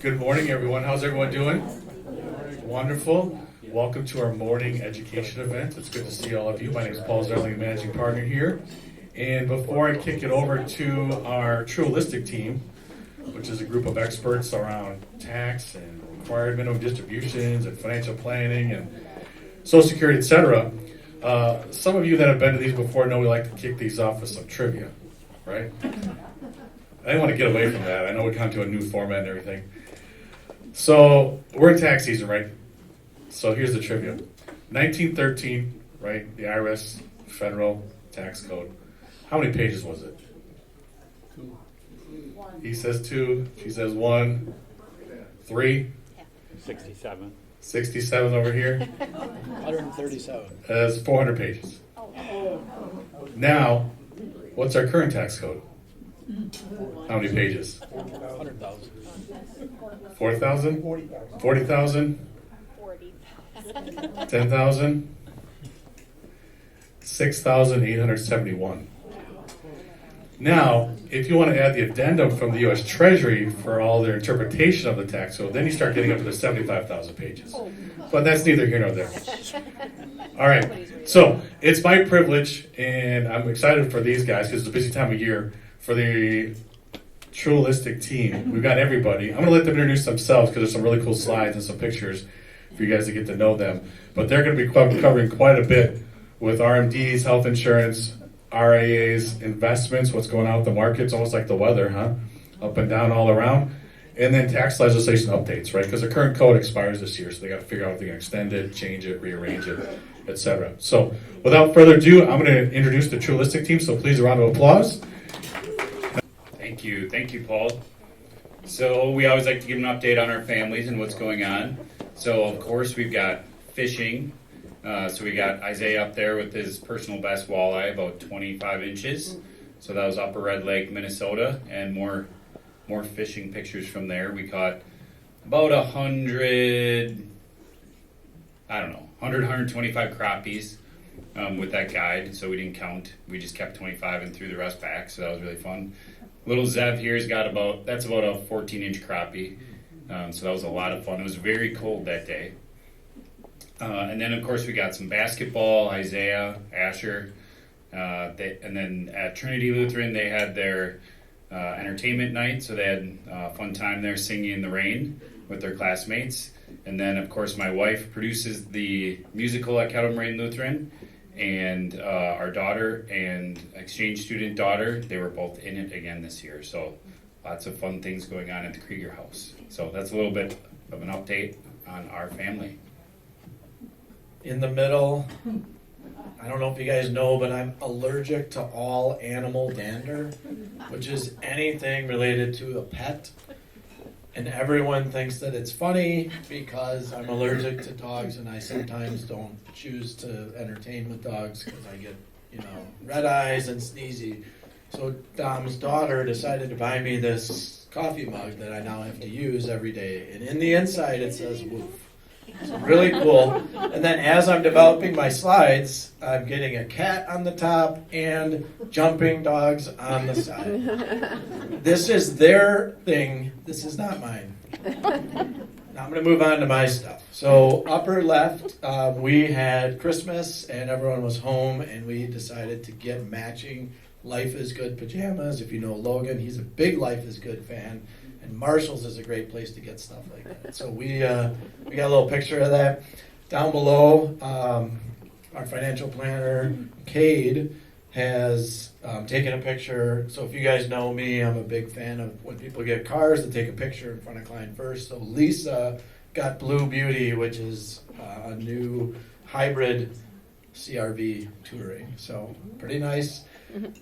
Good morning, everyone. How's everyone doing? Wonderful. Welcome to our morning education event. It's good to see all of you. My name is Paul Zerling, managing partner here. And before I kick it over to our TrueHolistic team, which is a group of experts around tax and required minimum distributions and financial planning and Social Security, etc., some of you that have been to these before know we like to kick these off with some trivia, right? I didn't want to get away from that. I know we're kind of to a new format and everything. So we're in tax season, right? So here's the trivia. 1913, right? The IRS federal tax code. How many pages was it? 2. He says 2. She says 1. 3. 67. 67 over here. 137. That's 400 pages. Now, what's our current tax code? How many pages? 100,000. 4,000? 40,000? 10,000? 6,871. Now, if you want to add the addendum from the U.S. Treasury for all their interpretation of the tax code, then you start getting up to the 75,000 pages. But that's neither here nor there. All right, so it's my privilege, and I'm excited for these guys because it's a busy time of year for the TrueHolistic team. We've got everybody. I'm going to let them introduce themselves because there's some really cool slides and some pictures for you guys to get to know them. But they're going to be covering quite a bit with RMDs, health insurance, RIAs, investments, what's going on with the markets, almost like the weather, huh? Up and down all around. And then tax legislation updates, right? Because the current code expires this year, so they got to figure out if they're going to extend it, change it, rearrange it, etc. So without further ado, I'm going to introduce the TrueHolistic team, so please a round of applause. Thank you, Paul. So we always like to give an update on our families and what's going on. So of course we've got fishing. So we got Isaiah up there with his personal best walleye, about 25 inches. So that was Upper Red Lake, Minnesota, and more fishing pictures from there. We caught about 125 crappies with that guide. So we didn't count. We just kept 25 and threw the rest back. So that was really fun. Little Zev here's got about a 14-inch crappie. So that was a lot of fun. It was very cold that day. And then, of course, we got some basketball, Isaiah, Asher. And then at Trinity Lutheran, they had their entertainment night. So they had a fun time there singing in the rain with their classmates. And then, of course, my wife produces the musical at Kettle Moraine Lutheran. And our daughter and exchange student daughter, they were both in it again this year. So lots of fun things going on at the Krieger House. So that's a little bit of an update on our family. In the middle, I don't know if you guys know, but I'm allergic to all animal dander, which is anything related to a pet. And everyone thinks that it's funny because I'm allergic to dogs and I sometimes don't choose to entertain with dogs because I get, red eyes and sneezy. So Dom's daughter decided to buy me this coffee mug that I now have to use every day. And in the inside it says woof. So really cool. And then as I'm developing my slides, I'm getting a cat on the top and jumping dogs on the side. This is their thing. This is not mine. Now I'm going to move on to my stuff. So upper left, we had Christmas and everyone was home and we decided to get matching Life is Good pajamas. If you know Logan, he's a big Life is Good fan. And Marshall's is a great place to get stuff like that. So we got a little picture of that. Down below, our financial planner, Cade, has taken a picture. So if you guys know me, I'm a big fan of when people get cars to take a picture in front of client first. So Lisa got Blue Beauty, which is a new hybrid CRV touring. So pretty nice.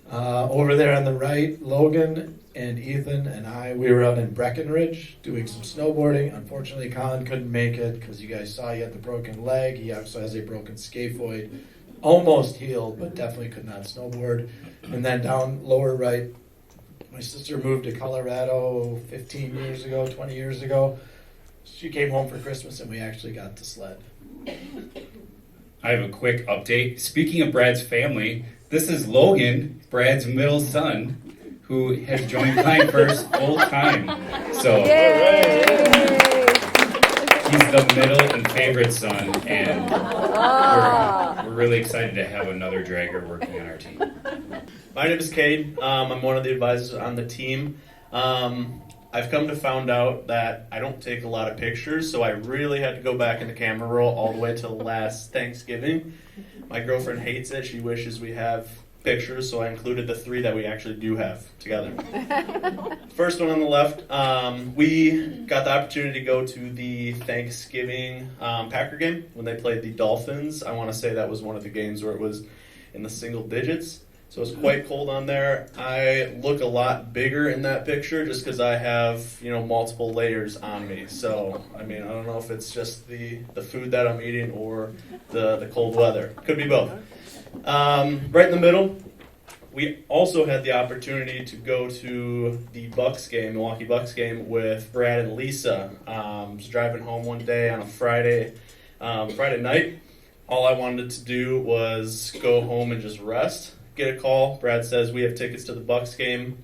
Over there on the right, Logan and Ethan and we were out in Breckenridge doing some snowboarding. Unfortunately, Colin couldn't make it because you guys saw he had the broken leg. He also has a broken scaphoid. Almost healed, but definitely could not snowboard. And then down lower right, my sister moved to Colorado 15 years ago, 20 years ago. She came home for Christmas and we actually got to sled. I have a quick update. Speaking of Brad's family, this is Logan, Brad's middle son, who has joined Client First full time. So, Yay! He's the middle and favorite son, and we're really excited to have another dragger working on our team. My name is Cade. I'm one of the advisors on the team. I've come to find out that I don't take a lot of pictures, so I really had to go back in the camera roll all the way to last Thanksgiving. My girlfriend hates it. She wishes we have pictures, so I included the 3 that we actually do have together. First one on the left, we got the opportunity to go to the Thanksgiving Packer game when they played the Dolphins. I want to say that was one of the games where it was in the single digits. So it was quite cold on there. I look a lot bigger in that picture just because I have, multiple layers on me. So, I don't know if it's just the food that I'm eating or the cold weather. Could be both. Right in the middle, we also had the opportunity to go to the Bucks game, Milwaukee Bucks game, with Brad and Lisa. I was driving home one day on a Friday night. All I wanted to do was go home and just rest. Get a call. Brad says we have tickets to the Bucks game,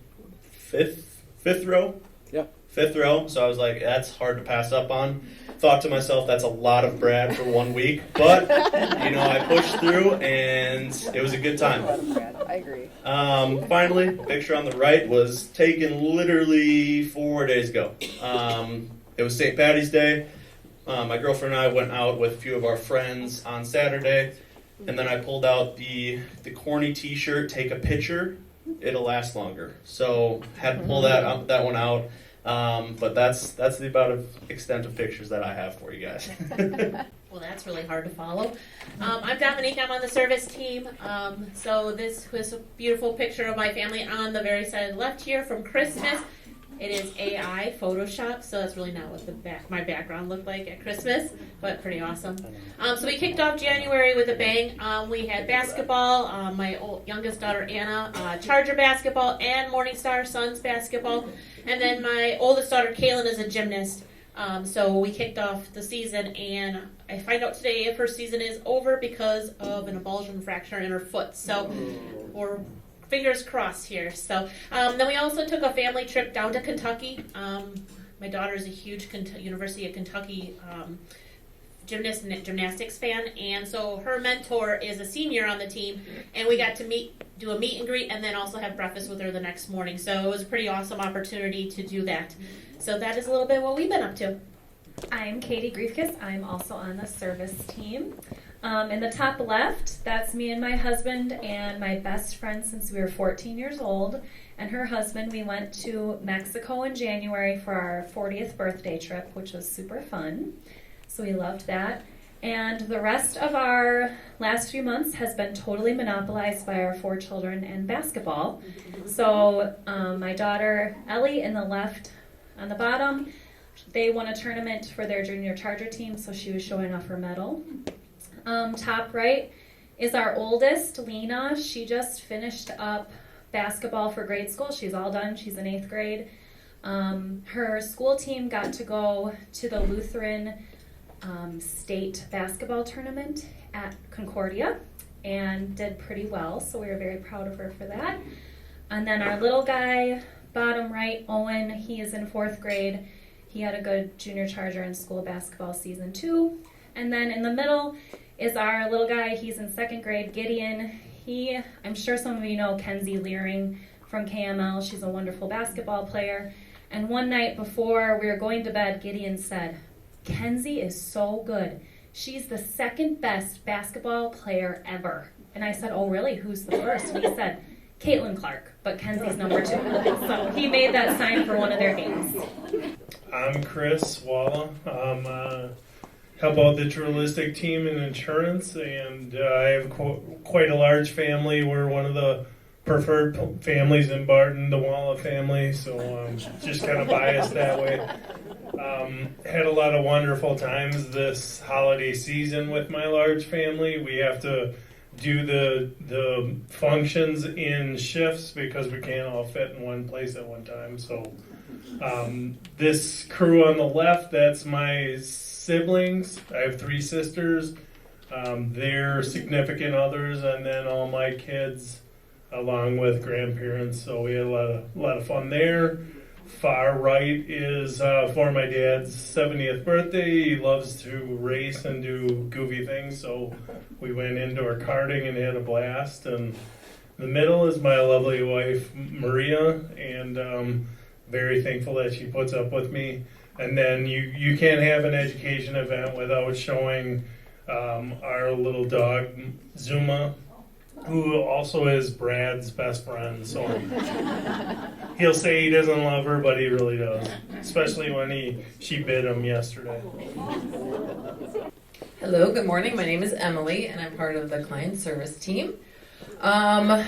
fifth row. Yeah. 5th row. So I was like, that's hard to pass up on. Thought to myself, that's a lot of Brad for 1 week, but I pushed through and it was a good time. I agree. Finally, picture on the right was taken literally 4 days ago. It was St. Patty's Day. My girlfriend and I went out with a few of our friends on Saturday. And then I pulled out the corny T-shirt, take a picture, it'll last longer. So had to pull that one out. But that's the extent of pictures that I have for you guys. Well, that's really hard to follow. I'm Dominique. I'm on the service team. So this was a beautiful picture of my family on the very side left here from Christmas. It is AI Photoshop, so that's really not what my background looked like at Christmas, but pretty awesome. So we kicked off January with a bang. We had basketball. My youngest daughter Anna, Charger basketball, and Morningstar Suns basketball, and then my oldest daughter Kaylin is a gymnast. So we kicked off the season, and I find out today if her season is over because of an avulsion fracture in her foot. So we're fingers crossed here. So then we also took a family trip down to Kentucky. My daughter is a huge University of Kentucky gymnast and gymnastics fan, and so her mentor is a senior on the team, and we got to do a meet and greet, and then also have breakfast with her the next morning. So it was a pretty awesome opportunity to do that. So that is a little bit what we've been up to. I'm Katie Griefkes. I'm also on the service team. In the top left, that's me and my husband and my best friend since we were 14 years old. And her husband, we went to Mexico in January for our 40th birthday trip, which was super fun. So we loved that. And the rest of our last few months has been totally monopolized by our 4 children and basketball. So my daughter Ellie in the left on the bottom, they won a tournament for their junior Charger team, so she was showing off her medal. Top right is our oldest, Lena. She just finished up basketball for grade school. She's all done. She's in 8th grade. Her school team got to go to the Lutheran state basketball tournament at Concordia and did pretty well, so we were very proud of her for that. And then our little guy, bottom right, Owen, he is in 4th grade. He had a good junior Charger in school basketball season 2. And then in the middle is our little guy. He's in 2nd grade, Gideon. I'm sure some of you know Kenzie Leering from KML. She's a wonderful basketball player. And one night before we were going to bed, Gideon said, "Kenzie is so good. She's the 2nd best basketball player ever." And I said, "Oh, really? Who's the first?" And he said, "Caitlin Clark, but Kenzie's number 2. So he made that sign for one of their games. I'm Chris Walla. Help out the TrueHolistic team in insurance, and I have quite a large family. We're one of the preferred families in Barton, the Walla family, so just kind of biased that way. Had a lot of wonderful times this holiday season with my large family. We have to do the functions in shifts because we can't all fit in one place at one time. So this crew on the left, that's my siblings. I have 3 sisters, their significant others, and then all my kids along with grandparents. So we had a lot of fun there. far right is for my dad's 70th birthday. He loves to race and do goofy things, so we went indoor karting and had a blast. And the middle is my lovely wife, Maria, and very thankful that she puts up with me. And then you can't have an education event without showing our little dog, Zuma, who also is Brad's best friend. So he'll say he doesn't love her, but he really does, especially when she bit him yesterday. Hello, good morning. My name is Emily, and I'm part of the client service team. The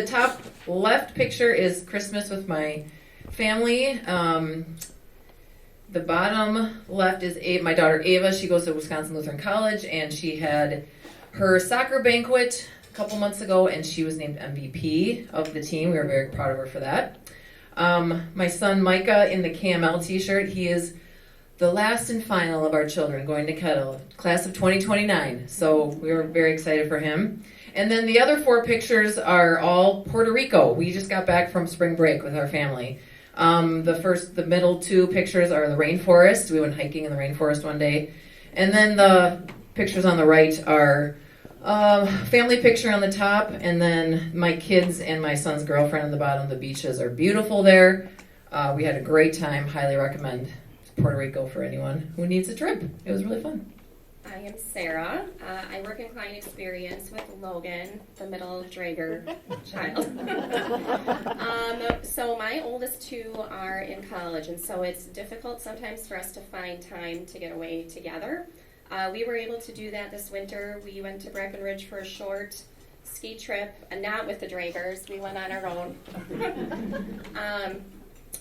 top left picture is Christmas with my family. The bottom left is my daughter Ava. She goes to Wisconsin Lutheran College, and she had her soccer banquet a couple months ago, and she was named MVP of the team. We were very proud of her for that. My son Micah in the KML t-shirt, he is the last and final of our children going to Kettle, class of 2029. So we were very excited for him. And then the other 4 pictures are all Puerto Rico. We just got back from spring break with our family. The middle 2 pictures are the rainforest. We went hiking in the rainforest one day. And then the pictures on the right are family picture on the top, and then my kids and my son's girlfriend on the bottom. The beaches are beautiful there. We had a great time. Highly recommend Puerto Rico for anyone who needs a trip. It was really fun. I am Sarah. I work in client experience with Logan, the middle Drager child. So my oldest 2 are in college, and so it's difficult sometimes for us to find time to get away together. We were able to do that this winter. We went to Breckenridge for a short ski trip, and not with the Dragers. We went on our own.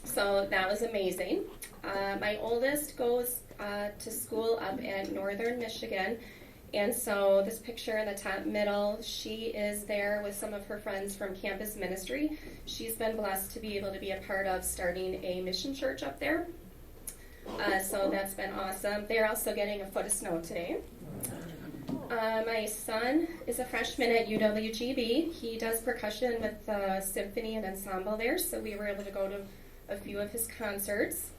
So that was amazing. My oldest goes to school up in northern Michigan, and so this picture in the top middle, she is there with some of her friends from campus ministry. She's been blessed to be able to be a part of starting a mission church up there. So that's been awesome. They're also getting a foot of snow today. My son is a freshman at UWGB. He does percussion with the symphony and ensemble there, so we were able to go to a few of his concerts.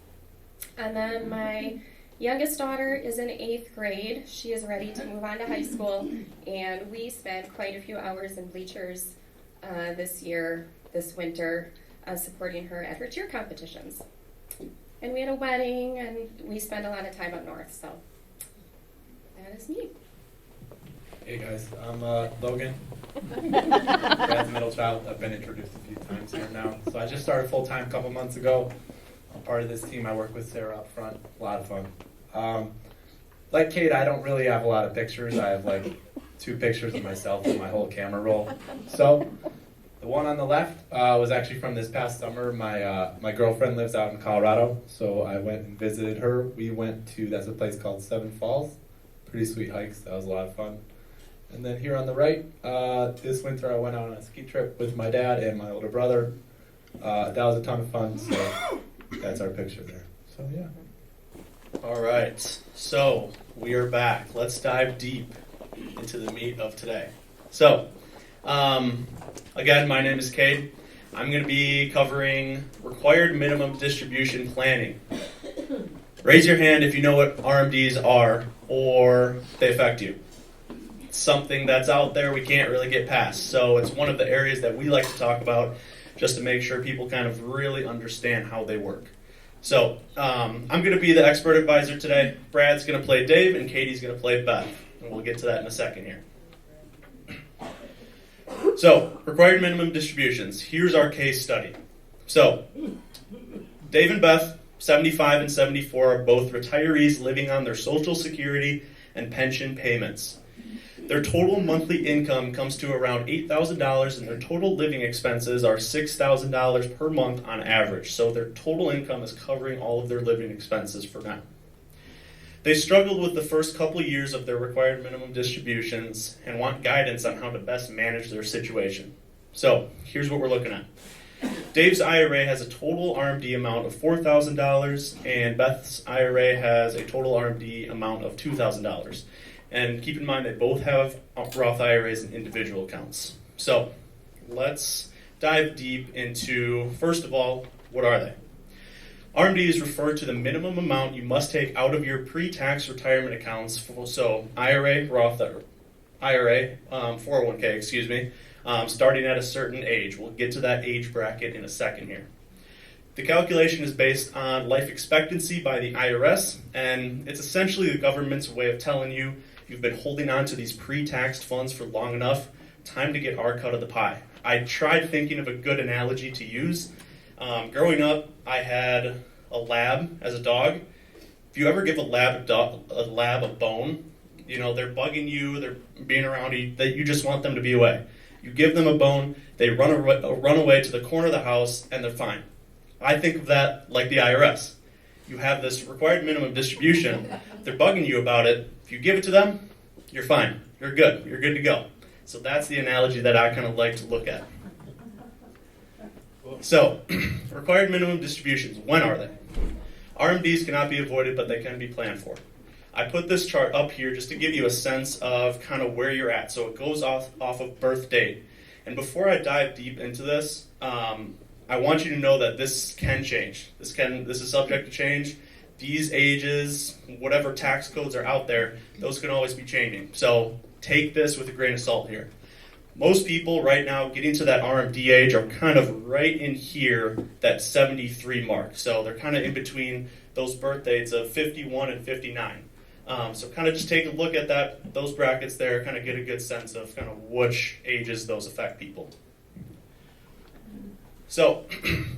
And then my youngest daughter is in 8th grade. She is ready to move on to high school, and we spent quite a few hours in bleachers this winter, supporting her at her cheer competitions. And we had a wedding, and we spent a lot of time up north, so that is me. Hey guys, I'm Logan. Brad's middle child. I've been introduced a few times here now. So I just started full-time a couple months ago. I'm part of this team. I work with Sarah up front. A lot of fun. Like Kate, I don't really have a lot of pictures. I have like 2 pictures of myself in my whole camera roll. So the one on the left was actually from this past summer. My girlfriend lives out in Colorado, so I went and visited her. We went to, that's a place called Seven Falls. Pretty sweet hikes. That was a lot of fun. And then here on the right, this winter I went on a ski trip with my dad and my older brother. That was a ton of fun, so that's our picture there. So yeah. All right, so we are back. Let's dive deep into the meat of today. So, again, my name is Cade. I'm going to be covering required minimum distribution planning. Raise your hand if you know what RMDs are or they affect you. It's something that's out there we can't really get past. So it's one of the areas that we like to talk about just to make sure people kind of really understand how they work. So I'm going to be the expert advisor today. Brad's going to play Dave, and Katie's going to play Beth. And we'll get to that in a second here. So, required minimum distributions. Here's our case study. So, Dave and Beth, 75 and 74, are both retirees living on their Social Security and pension payments. Their total monthly income comes to around $8,000, and their total living expenses are $6,000 per month on average. So their total income is covering all of their living expenses for now. They struggled with the first couple years of their required minimum distributions and want guidance on how to best manage their situation. So here's what we're looking at. Dave's IRA has a total RMD amount of $4,000, and Beth's IRA has a total RMD amount of $2,000. And keep in mind they both have Roth IRAs and individual accounts. So let's dive deep into, first of all, what are they? RMDs refer to the minimum amount you must take out of your pre-tax retirement accounts, so IRA, Roth, IRA, 401k, excuse me, starting at a certain age. We'll get to that age bracket in a second here. The calculation is based on life expectancy by the IRS, and it's essentially the government's way of telling you you've been holding on to these pre-taxed funds for long enough, time to get our cut of the pie. I tried thinking of a good analogy to use. Growing up, I had a lab as a dog. If you ever give a lab a bone, you know, they're bugging you, they're being around you, that you just want them to be away. You give them a bone, they run away to the corner of the house, and they're fine. I think of that like the IRS. You have this required minimum distribution. They're bugging you about it. If you give it to them, you're fine. You're good. You're good to go. So that's the analogy that I kind of like to look at. So, required minimum distributions, when are they? RMDs cannot be avoided, but they can be planned for. I put this chart up here just to give you a sense of kind of where you're at. So it goes off of birth date. And before I dive deep into this, I want you to know that this can change. This is subject to change. These ages, whatever tax codes are out there, those can always be changing. So take this with a grain of salt here. Most people right now getting to that RMD age are kind of right in here, that 73 mark. So they're kind of in between those birth dates of 51 and 59. So kind of just take a look at those brackets there, kind of get a good sense of kind of which ages those affect people. So,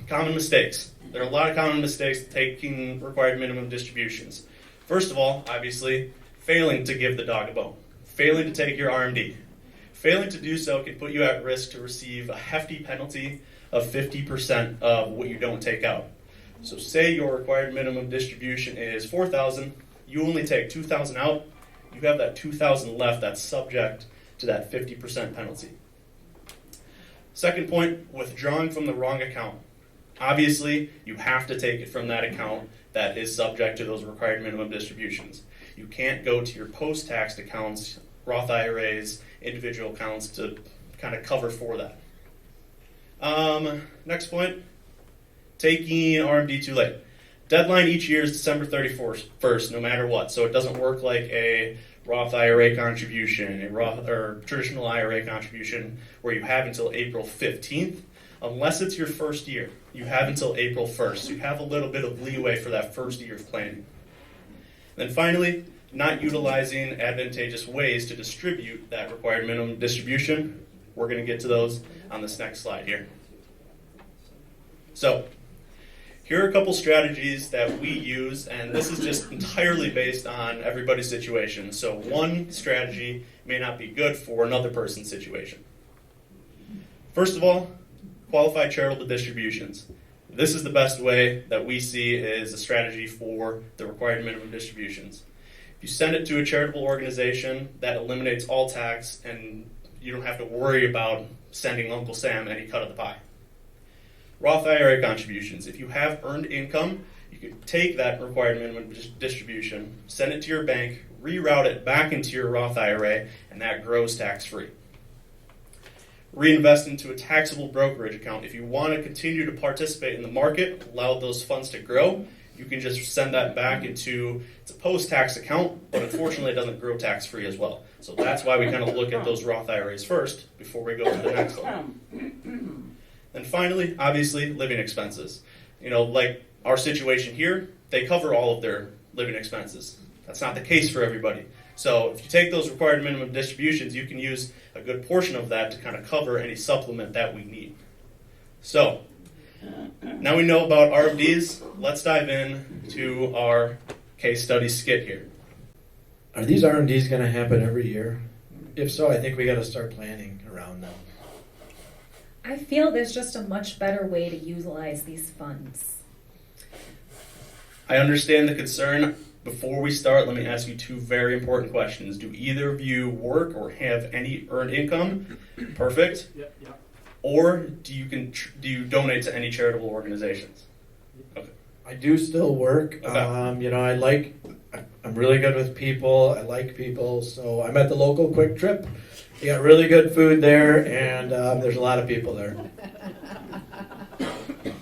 common mistakes. There are a lot of common mistakes taking required minimum distributions. First of all, obviously, failing to give the dog a bone. Failing to take your RMD. Failing to do so can put you at risk to receive a hefty penalty of 50% of what you don't take out. So say your required minimum distribution is $4,000, you only take $2,000 out, you have that $2,000 left that's subject to that 50% penalty. Second point, withdrawing from the wrong account. Obviously, you have to take it from that account that is subject to those required minimum distributions. You can't go to your post-tax accounts, Roth IRAs, individual accounts to kind of cover for that. Next point, taking RMD too late. Deadline each year is December 31st, no matter what. So it doesn't work like a Roth IRA contribution, a Roth or traditional IRA contribution where you have until April 15th. Unless it's your first year, you have until April 1st. So you have a little bit of leeway for that first year of planning. Then finally, not utilizing advantageous ways to distribute that required minimum distribution. We're going to get to those on this next slide here. So, here are a couple strategies that we use, and this is just entirely based on everybody's situation. So one strategy may not be good for another person's situation. First of all, qualified charitable distributions. This is the best way that we see is a strategy for the required minimum distributions. If you send it to a charitable organization, that eliminates all tax, and you don't have to worry about sending Uncle Sam any cut of the pie. Roth IRA contributions. If you have earned income, you can take that required minimum distribution, send it to your bank, reroute it back into your Roth IRA, and that grows tax-free. Reinvest into a taxable brokerage account. If you want to continue to participate in the market, allow those funds to grow, you can just send that back into, it's a post-tax account, but unfortunately it doesn't grow tax-free as well. So that's why we kind of look at those Roth IRAs first before we go to the next one. And finally, obviously, living expenses. You know, like our situation here, they cover all of their living expenses. That's not the case for everybody. So if you take those required minimum distributions, you can use a good portion of that to kind of cover any supplement that we need. So now we know about RMDs. Let's dive in to our case study skit here. Are these RMDs going to happen every year? If so, I think we got to start planning around them. I feel there's just a much better way to utilize these funds. I understand the concern. Before we start, let me ask you two very important questions. Do either of you work or have any earned income? Perfect. Yeah. Or do you donate to any charitable organizations? Okay. I do still work. Okay. You know, I'm really good with people. I like people. So I'm at the local Quick Trip. You got really good food there, and there's a lot of people there.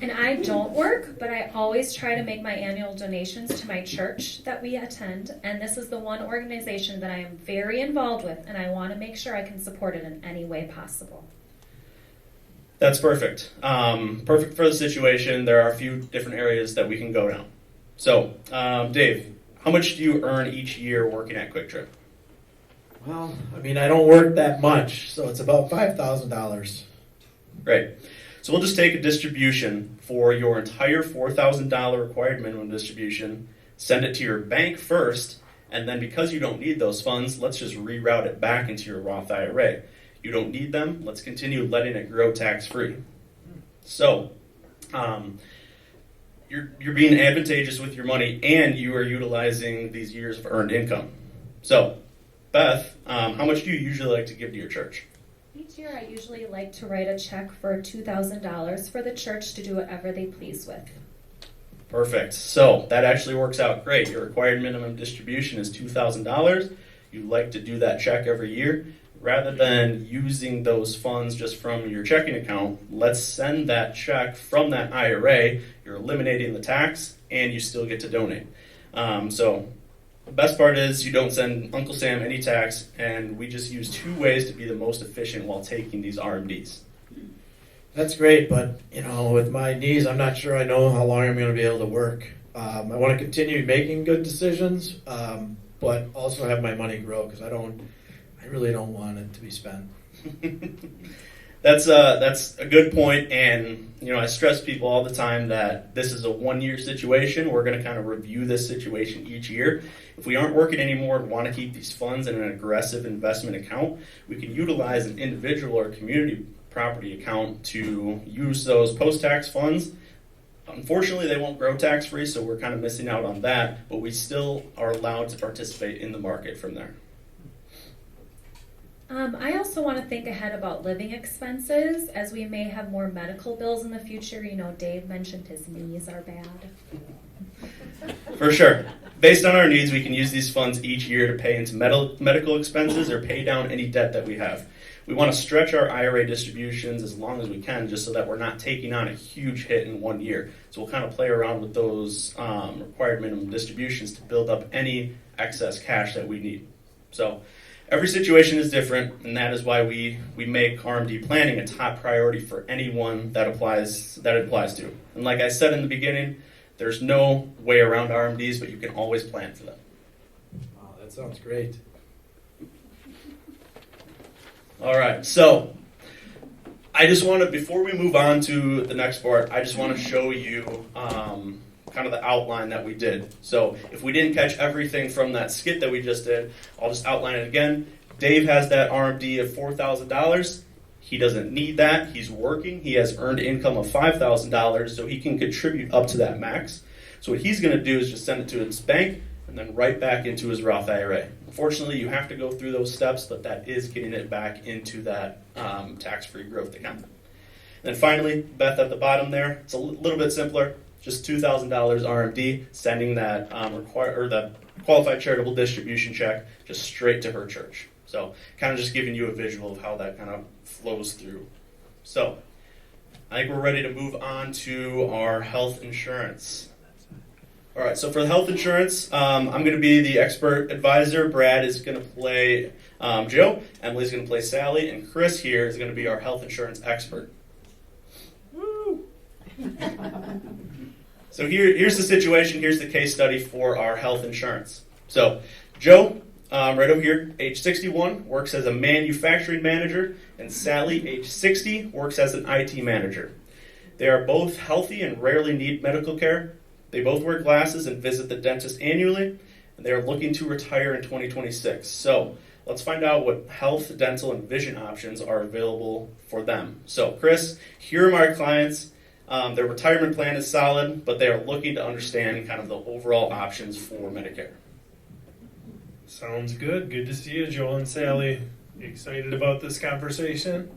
And I don't work, but I always try to make my annual donations to my church that we attend. And this is the one organization that I am very involved with, and I want to make sure I can support it in any way possible. That's perfect. Perfect for the situation. There are a few different areas that we can go down. So, Dave, how much do you earn each year working at Quick Trip? Well, I mean, I don't work that much, so it's about $5,000. Great. So we'll just take a distribution for your entire $4,000 required minimum distribution, send it to your bank first, and then because you don't need those funds, let's just reroute it back into your Roth IRA. You don't need them, let's continue letting it grow tax-free. So, you're being advantageous with your money, and you are utilizing these years of earned income. So, Beth, how much do you usually like to give to your church? Each year I usually like to write a check for $2,000 for the church to do whatever they please with. Perfect. So that actually works out great. Your required minimum distribution is $2,000. You like to do that check every year. Rather than using those funds just from your checking account, let's send that check from that IRA. You're eliminating the tax, and you still get to donate. So the best part is you don't send Uncle Sam any tax, and we just use two ways to be the most efficient while taking these RMDs. That's great, but with my knees, I'm not sure I know how long I'm going to be able to work. I want to continue making good decisions, but also have my money grow because I really don't want it to be spent. That's a good point, and I stress people all the time that this is a one-year situation. We're going to kind of review this situation each year. If we aren't working anymore and want to keep these funds in an aggressive investment account, we can utilize an individual or community property account to use those post-tax funds. Unfortunately, they won't grow tax-free, so we're kind of missing out on that, but we still are allowed to participate in the market from there. I also want to think ahead about living expenses, as we may have more medical bills in the future. Dave mentioned his knees are bad. For sure. Based on our needs, we can use these funds each year to pay into medical expenses or pay down any debt that we have. We want to stretch our IRA distributions as long as we can, just so that we're not taking on a huge hit in 1 year. So we'll kind of play around with those required minimum distributions to build up any excess cash that we need. So every situation is different, and that is why we make RMD planning a top priority for anyone that it applies to. And like I said in the beginning, there's no way around RMDs, but you can always plan for them. Wow, that sounds great. All right, so I just want to, before we move on to the next part, I just want to show you kind of the outline that we did. So if we didn't catch everything from that skit that we just did, I'll just outline it again. Dave has that RMD of $4,000. He doesn't need that. He's working. He has earned income of $5,000, so he can contribute up to that max. So what he's going to do is just send it to his bank and then right back into his Roth IRA. Unfortunately, you have to go through those steps, but that is getting it back into that tax-free growth account. And then finally, Beth at the bottom there, it's a little bit simpler. Just $2,000 RMD, sending that the qualified charitable distribution check just straight to her church. So kind of just giving you a visual of how that kind of flows through. So I think we're ready to move on to our health insurance. All right, so for the health insurance, I'm going to be the expert advisor. Brad is going to play Joe. Emily's going to play Sally. And Chris here is going to be our health insurance expert. Woo! So here's the situation. Here's the case study for our health insurance. So Joe, right over here, age 61, works as a manufacturing manager. And Sally, age 60, works as an IT manager. They are both healthy and rarely need medical care. They both wear glasses and visit the dentist annually, and they are looking to retire in 2026. So let's find out what health, dental, and vision options are available for them. So Chris, here are my clients. Their retirement plan is solid, but they are looking to understand kind of the overall options for Medicare. Sounds good. Good to see you, Joel and Sally. Excited about this conversation?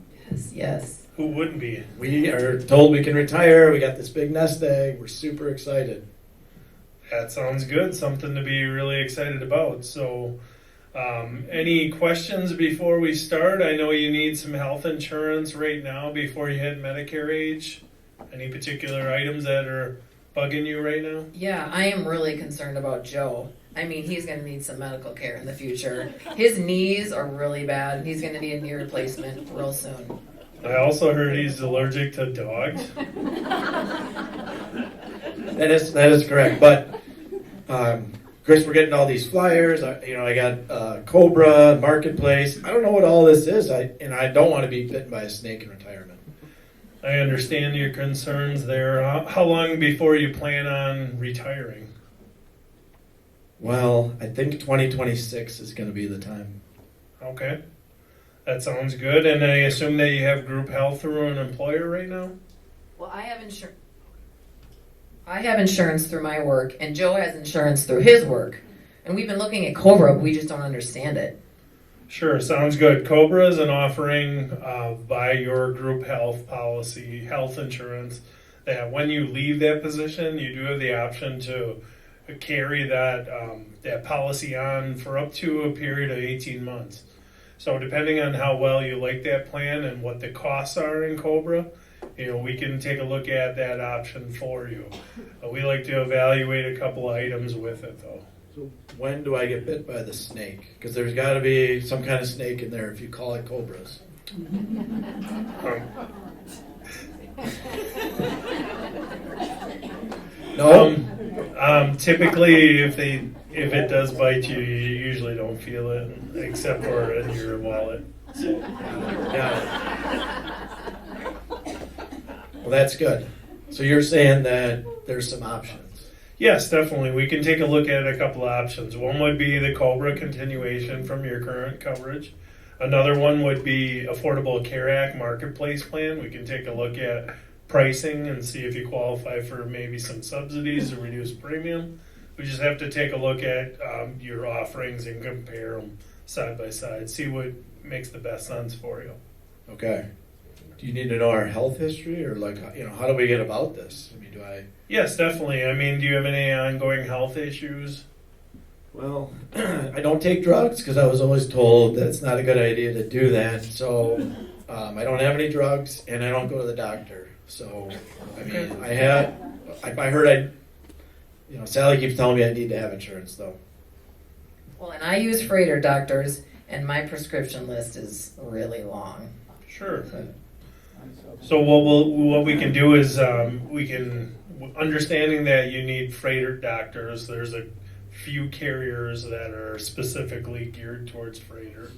Yes. Who wouldn't be? We are told we can retire. We got this big nest egg. We're super excited. That sounds good. Something to be really excited about. So, any questions before we start? I know you need some health insurance right now before you hit Medicare age. Any particular items that are bugging you right now? Yeah, I am really concerned about Joe. I mean, he's going to need some medical care in the future. His knees are really bad, and he's going to need a knee replacement real soon. I also heard he's allergic to dogs. That is correct. But Chris, we're getting all these flyers. I got Cobra Marketplace. I don't know what all this is. I don't want to be bitten by a snake in retirement. I understand your concerns there. How long before you plan on retiring? Well, I think 2026 is going to be the time. Okay. That sounds good. And I assume that you have group health through an employer right now? Well, I have insurance through my work, and Joe has insurance through his work. And we've been looking at Cobra, but we just don't understand it. Sure, sounds good. Cobra is an offering by your group health policy, health insurance, that when you leave that position, you do have the option to carry that policy on for up to a period of 18 months. So depending on how well you like that plan and what the costs are in Cobra, we can take a look at that option for you. We like to evaluate a couple of items with it, though. So when do I get bit by the snake? Because there's got to be some kind of snake in there if you call it cobras. No. Typically, if it does bite you, you usually don't feel it, except for in your wallet. So. Yeah. Well, that's good. So you're saying that there's some options. Yes, definitely. We can take a look at a couple of options. One would be the Cobra continuation from your current coverage. Another one would be Affordable Care Act Marketplace Plan. We can take a look at pricing and see if you qualify for maybe some subsidies or reduced premium. We just have to take a look at your offerings and compare them side by side, see what makes the best sense for you. Okay. Do you need to know our health history, or how do we get about this? I mean, do I? Yes, definitely. I mean, do you have any ongoing health issues? Well, I don't take drugs because I was always told that it's not a good idea to do that. So I don't have any drugs, and I don't go to the doctor. So I mean, I heard Sally keeps telling me I need to have insurance though. Well, and I use Freighter doctors, and my prescription list is really long. Sure. So what we can do is understanding that you need freighter doctors, there's a few carriers that are specifically geared towards freighter.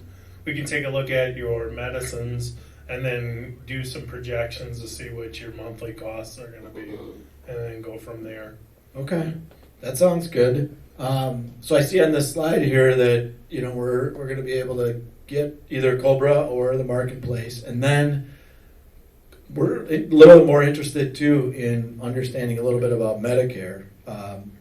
We can take a look at your medicines and then do some projections to see what your monthly costs are going to be, and then go from there. Okay, that sounds good. So I see on this slide here that we're going to be able to get either Cobra or the Marketplace, and then we're a little more interested too in understanding a little bit about Medicare.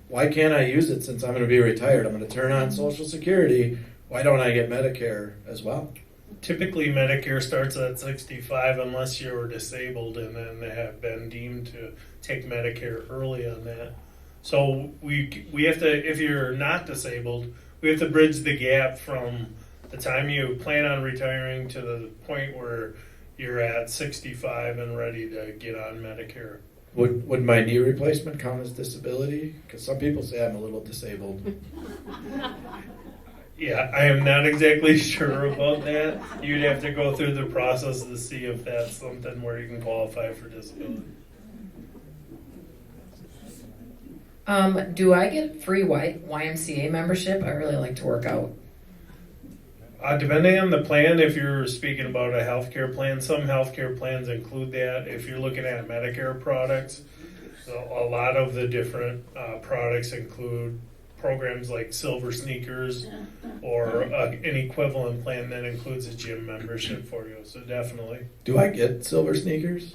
Why can't I use it since I'm going to be retired? I'm going to turn on Social Security. Why don't I get Medicare as well? Typically, Medicare starts at 65 unless you're disabled, and then they have been deemed to take Medicare early on that. So we have to, if you're not disabled, we have to bridge the gap from the time you plan on retiring to the point where you're at 65 and ready to get on Medicare. Would my knee replacement count as disability? Because some people say I'm a little disabled. Yeah, I am not exactly sure about that. You'd have to go through the process to see if that's something where you can qualify for disability. Do I get free YMCA membership? I really like to work out. Depending on the plan, if you're speaking about a healthcare plan, some healthcare plans include that. If you're looking at Medicare products, a lot of the different products include programs like Silver Sneakers or an equivalent plan that includes a gym membership for you. So definitely. Do I get Silver Sneakers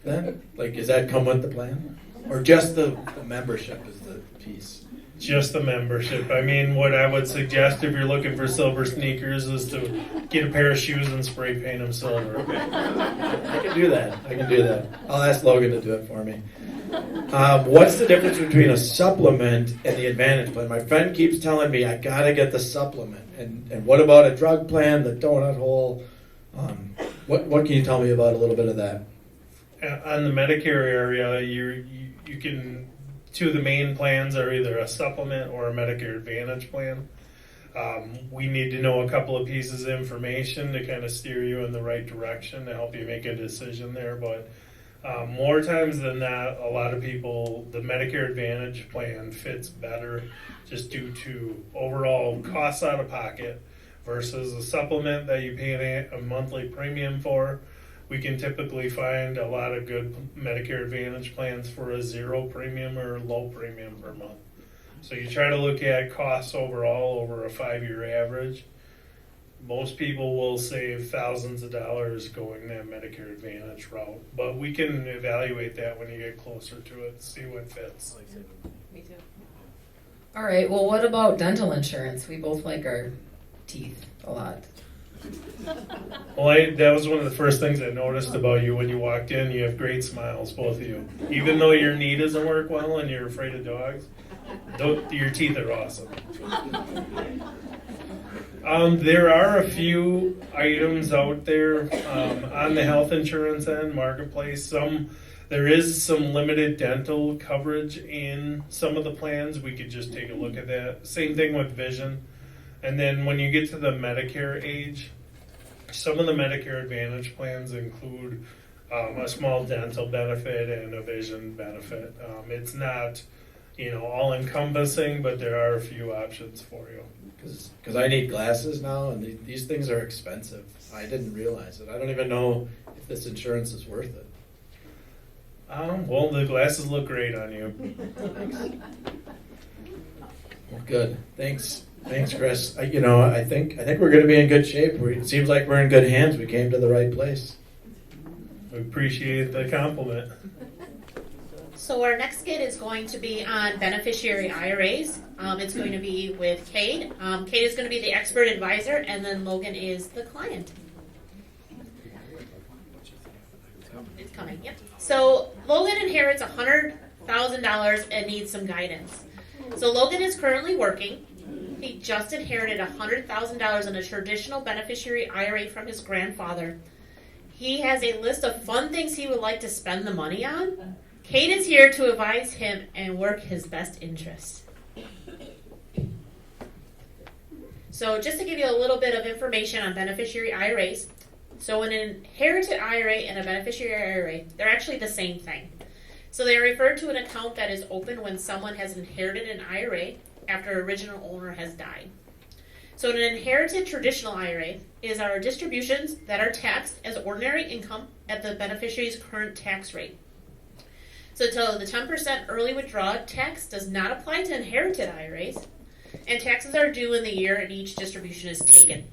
then? Does that come with the plan? Or just the membership is the piece? Just the membership. I mean, what I would suggest if you're looking for Silver Sneakers is to get a pair of shoes and spray paint them silver. I can do that. I'll ask Logan to do it for me. What's the difference between a supplement and the Advantage plan? My friend keeps telling me I gotta get the supplement. And what about a drug plan, the donut hole? What can you tell me about a little bit of that? on the Medicare area, you can, two of the main plans are either a supplement or a Medicare Advantage plan. We need to know a couple of pieces of information to kind of steer you in the right direction to help you make a decision there. But more times than not, a lot of people, the Medicare Advantage plan fits better just due to overall costs out of pocket versus a supplement that you pay a monthly premium for. We can typically find a lot of good Medicare Advantage plans for a zero premium or low premium per month. So you try to look at costs overall over a 5-year average. Most people will save thousands of dollars going that Medicare Advantage route, but we can evaluate that when you get closer to it, see what fits. Me too. All right, well, what about dental insurance? We both like our teeth a lot. Well, that was one of the first things I noticed about you when you walked in. You have great smiles, both of you. Even though your knee doesn't work well and you're afraid of dogs, your teeth are awesome. There are a few items out there on the health insurance end, marketplace. There is some limited dental coverage in some of the plans. We could just take a look at that. Same thing with vision. And then when you get to the Medicare age, some of the Medicare Advantage plans include a small dental benefit and a vision benefit. It's not, all encompassing, but there are a few options for you. Because I need glasses now, and these things are expensive. I didn't realize it. I don't even know if this insurance is worth it. Well, the glasses look great on you. Well, good. Thanks, Chris. I think we're going to be in good shape. It seems like we're in good hands. We came to the right place. We appreciate the compliment. So our next skit is going to be on beneficiary IRAs. It's going to be with Cade. Cade is going to be the expert advisor, and then Logan is the client. It's coming, yep. So Logan inherits $100,000 and needs some guidance. So Logan is currently working. He just inherited $100,000 in a traditional beneficiary IRA from his grandfather. He has a list of fun things he would like to spend the money on. Cade is here to advise him and work his best interest. So just to give you a little bit of information on beneficiary IRAs. So an inherited IRA and a beneficiary IRA, they're actually the same thing. So they are referred to an account that is open when someone has inherited an IRA after original owner has died. So an inherited traditional IRA is our distributions that are taxed as ordinary income at the beneficiary's current tax rate. So the 10% early withdrawal tax does not apply to inherited IRAs, and taxes are due in the year and each distribution is taken.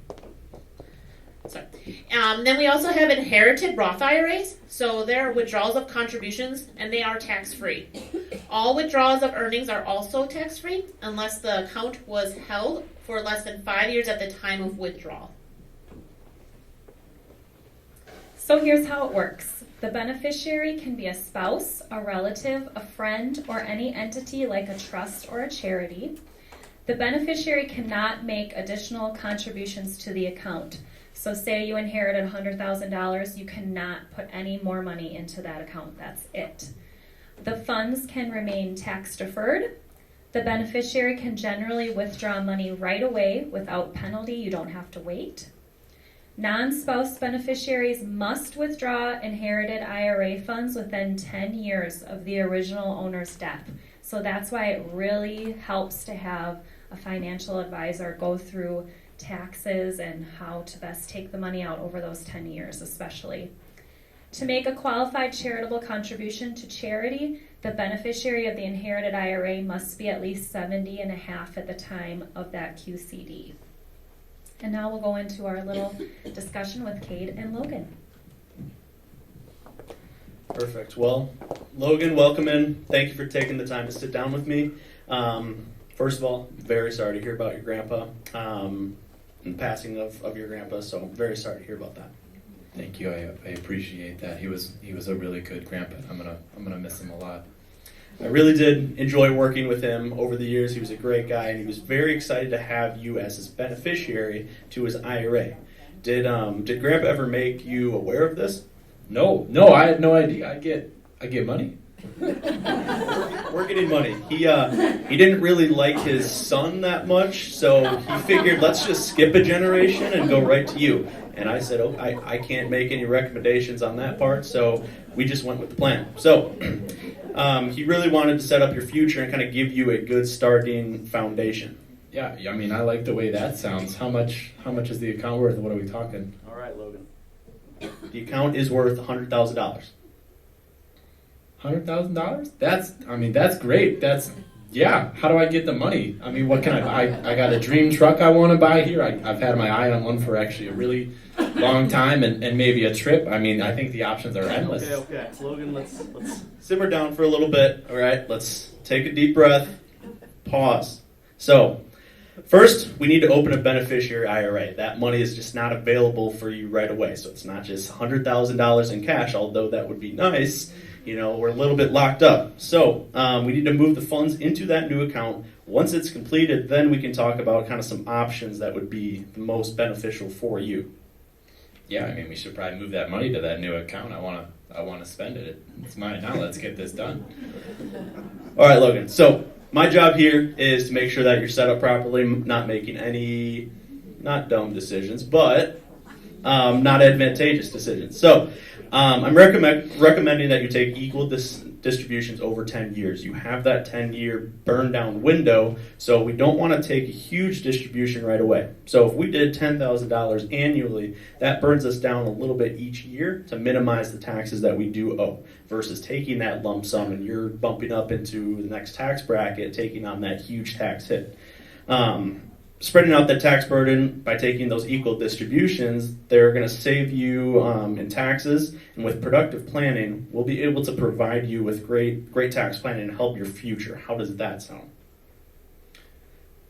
Then we also have inherited Roth IRAs. So there are withdrawals of contributions, and they are tax-free. All withdrawals of earnings are also tax-free unless the account was held for less than 5 years at the time of withdrawal. So here's how it works. The beneficiary can be a spouse, a relative, a friend, or any entity like a trust or a charity. The beneficiary cannot make additional contributions to the account. So say you inherited $100,000, you cannot put any more money into that account. That's it. The funds can remain tax deferred. The beneficiary can generally withdraw money right away without penalty. You don't have to wait. Non-spouse beneficiaries must withdraw inherited IRA funds within 10 years of the original owner's death. So that's why it really helps to have a financial advisor go through taxes and how to best take the money out over those 10 years especially. To make a qualified charitable contribution to charity, the beneficiary of the inherited IRA must be at least 70 and a half at the time of that QCD. And now we'll go into our little discussion with Cade and Logan. Perfect. Well, Logan, welcome in. Thank you for taking the time to sit down with me. First of all, very sorry to hear about your grandpa and passing of your grandpa, so I'm very sorry to hear about that. Thank you. I appreciate that. He was a really good grandpa. I'm gonna miss him a lot. I really did enjoy working with him over the years. He was a great guy, and he was very excited to have you as his beneficiary to his IRA. Did Grandpa ever make you aware of this? No, I had no idea. I get money. We're getting money. He didn't really like his son that much, so he figured let's just skip a generation and go right to you. And I said, oh, I can't make any recommendations on that part, so we just went with the plan. So he really wanted to set up your future and kind of give you a good starting foundation. Yeah, I mean, I like the way that sounds. How much is the account worth? What are we talking? All right, Logan. The account is worth $100,000. $100,000? That's great. How do I get the money? I mean, what can I buy? I got a dream truck I want to buy here. I've had my eye on one for actually a really long time, and maybe a trip. I mean, I think the options are endless. Okay. Logan, let's simmer down for a little bit. All right, let's take a deep breath. Pause. So, first, we need to open a beneficiary IRA. That money is just not available for you right away. So it's not just $100,000 in cash, although that would be nice. We're a little bit locked up. So we need to move the funds into that new account. Once it's completed, then we can talk about kind of some options that would be the most beneficial for you. Yeah, I mean, we should probably move that money to that new account. I want to spend it. It's mine now. Let's get this done. All right, Logan. So my job here is to make sure that you're set up properly, not making any, not dumb decisions, but not advantageous decisions. So I'm recommending that you take equal distributions over 10 years. You have that 10-year burn down window, so we don't want to take a huge distribution right away. So if we did $10,000 annually, that burns us down a little bit each year to minimize the taxes that we do owe, versus taking that lump sum and you're bumping up into the next tax bracket, taking on that huge tax hit. Spreading out that tax burden by taking those equal distributions, they're going to save you in taxes, and with productive planning, we'll be able to provide you with great tax planning and help your future. How does that sound?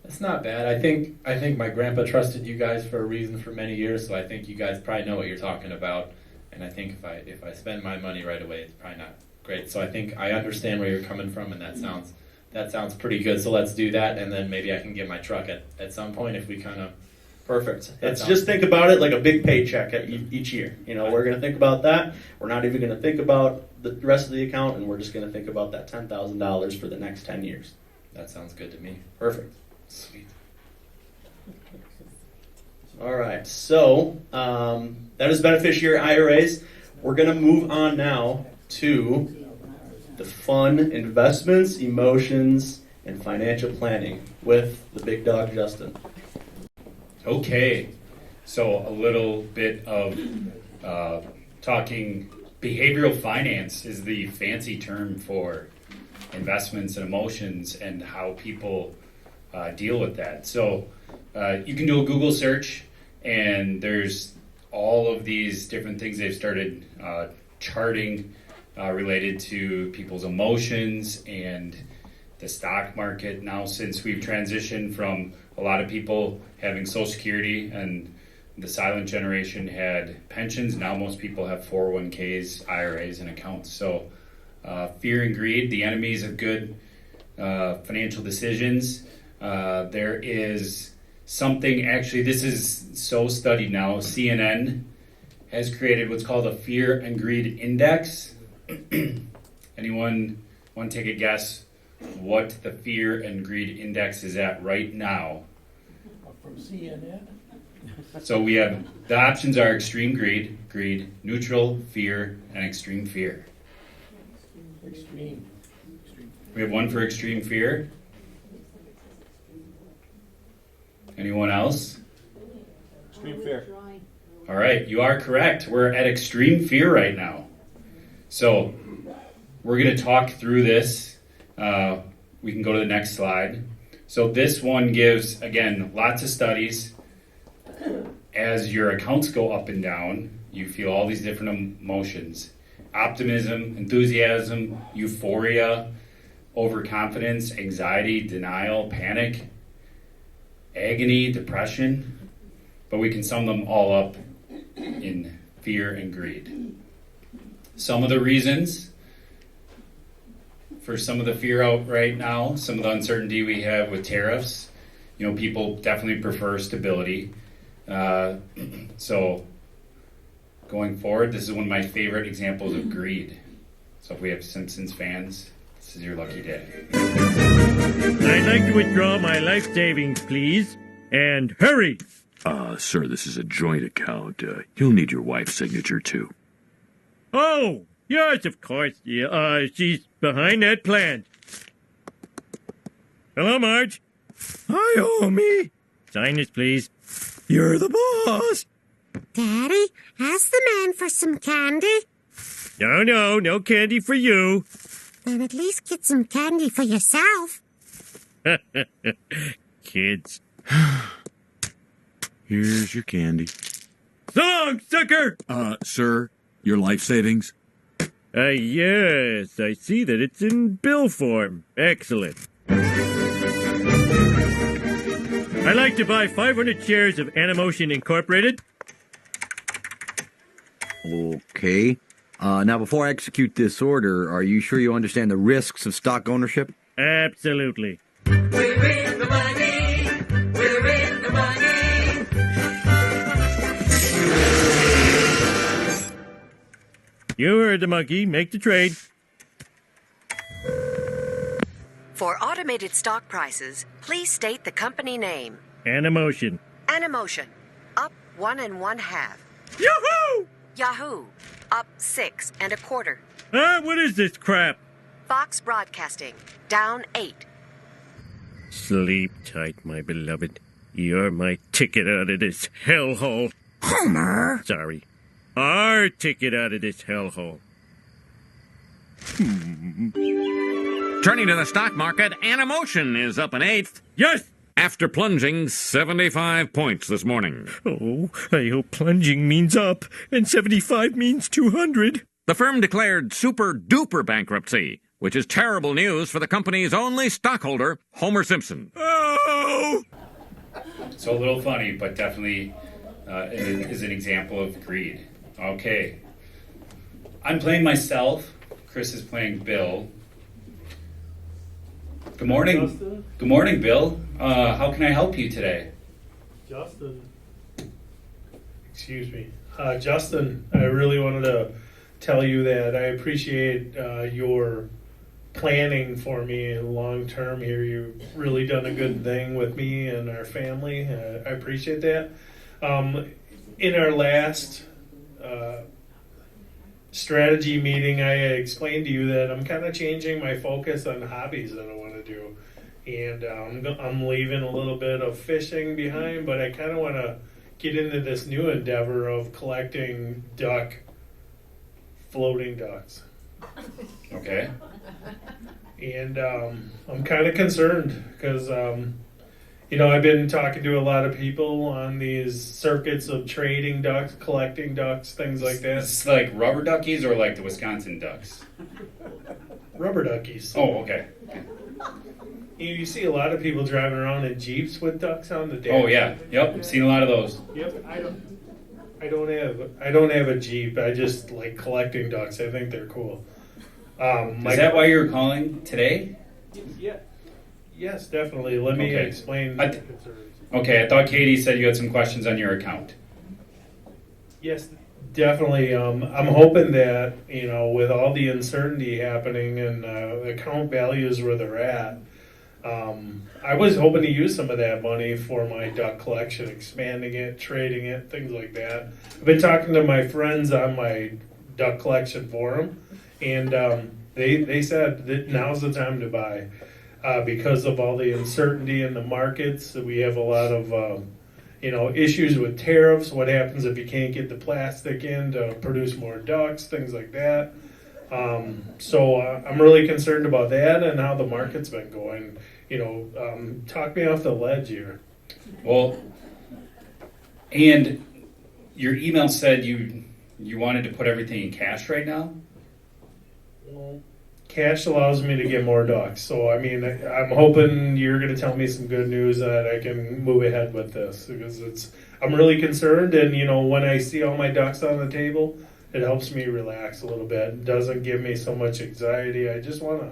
That's not bad. I think my grandpa trusted you guys for a reason for many years, so I think you guys probably know what you're talking about. And I think if I spend my money right away, it's probably not great. So I think I understand where you're coming from, and that sounds pretty good. So let's do that, and then maybe I can get my truck at some point if we kind of. Perfect. Just think about it like a big paycheck each year. We're going to think about that. We're not even going to think about the rest of the account, and we're just going to think about that $10,000 for the next 10 years. That sounds good to me. Perfect. Sweet. All right. So that is beneficiary IRAs. We're going to move on now to the fun investments, emotions, and financial planning with the big dog, Justin. Okay, so a little bit of talking behavioral finance is the fancy term for investments and emotions and how people deal with that. So you can do a Google search, and there's all of these different things they've started charting related to people's emotions and the stock market. Now, since we've transitioned from a lot of people having Social Security and the silent generation had pensions, now most people have 401ks, IRAs, and accounts. So fear and greed, the enemies of good financial decisions. There is something, actually, this is so studied now. CNN has created what's called a fear and greed index. Anyone want to take a guess what the fear and greed index is at right now? From CNN. So we have, the options are extreme greed, neutral fear, and extreme fear. Extreme. We have one for extreme fear. Anyone else? Extreme fear. All right, you are correct. We're at extreme fear right now. So we're going to talk through this. We can go to the next slide. So this one gives, again, lots of studies. As your accounts go up and down, you feel all these different emotions. Optimism, enthusiasm, euphoria, overconfidence, anxiety, denial, panic, agony, depression. But we can sum them all up in fear and greed. Some of the reasons for some of the fear out right now, some of the uncertainty we have with tariffs, people definitely prefer stability. So going forward, this is one of my favorite examples of greed. So if we have Simpsons fans, this is your lucky day. I'd like to withdraw my life savings, please. And hurry! Sir, this is a joint account. You'll need your wife's signature, too. Oh, yes, of course. Yeah, she's behind that plant. Hello, Marge. Hi, homie. Sign this, please. You're the boss. Daddy, ask the man for some candy. No candy for you. Then at least get some candy for yourself. Kids. Here's your candy. So long, sucker! Sir, your life savings? Yes, I see that it's in bill form. Excellent. I'd like to buy 500 shares of Animotion Incorporated. Okay. Now, before I execute this order, are you sure you understand the risks of stock ownership? Absolutely. We're in the money. We're in the money. You heard the monkey. Make the trade. For automated stock prices, please state the company name. Animotion. Animotion, up 1 1/2. Yahoo! Yahoo, up 6 1/4. What is this crap? Fox Broadcasting, down 8. Sleep tight, my beloved. You're my ticket out of this hellhole. Homer! Sorry. Our ticket out of this hellhole. Turning to the stock market, Animotion is up an eighth. Yes! After plunging 75 points this morning. Oh, I hope plunging means up, and 75 means 200. The firm declared super-duper bankruptcy, which is terrible news for the company's only stockholder, Homer Simpson. Oh! So a little funny, but definitely is an example of greed. Okay. I'm playing myself. Chris is playing Bill. Good morning. Justin? Good morning, Bill. How can I help you today? Justin. Excuse me. Justin, I really wanted to tell you that I appreciate your planning for me long term here. You've really done a good thing with me and our family. I appreciate that. In our last strategy meeting, I explained to you that I'm kind of changing my focus on hobbies that I want to do. And I'm leaving a little bit of fishing behind, but I kind of want to get into this new endeavor of collecting floating ducks. Okay. And I'm kind of concerned because, I've been talking to a lot of people on these circuits of trading ducks, collecting ducks, things like that. It's like rubber duckies or like the Wisconsin ducks? Rubber duckies. Oh, okay. You see a lot of people driving around in Jeeps with ducks on the dash. Oh, yeah. Yep. Seen a lot of those. Yep. I don't have a Jeep. I just like collecting ducks. I think they're cool. Is that why you were calling today? Yeah. Yes, definitely. Let me explain my concerns. Okay, I thought Katie said you had some questions on your account. Yes, definitely. I'm hoping that, with all the uncertainty happening and account values where they're at, I was hoping to use some of that money for my duck collection, expanding it, trading it, things like that. I've been talking to my friends on my duck collection forum, and they said that now's the time to buy. Because of all the uncertainty in the markets, we have a lot of issues with tariffs. What happens if you can't get the plastic in to produce more ducks, things like that. So I'm really concerned about that and how the market's been going. Talk me off the ledge here. Well, and your email said you wanted to put everything in cash right now? Well, cash allows me to get more ducks. So, I'm hoping you're going to tell me some good news that I can move ahead with this because I'm really concerned. And, when I see all my ducks on the table, it helps me relax a little bit. It doesn't give me so much anxiety. I just want to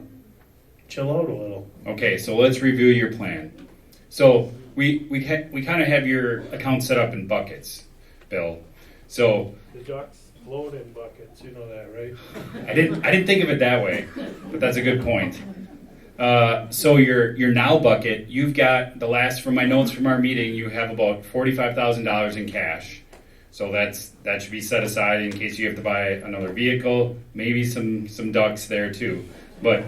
chill out a little. Okay, so let's review your plan. So we kind of have your account set up in buckets, Bill. So The ducks float in buckets, you know that, right? I didn't think of it that way, but that's a good point. So your now bucket, you've got from my notes from our meeting, you have about $45,000 in cash. So that should be set aside in case you have to buy another vehicle, maybe some ducks there too. But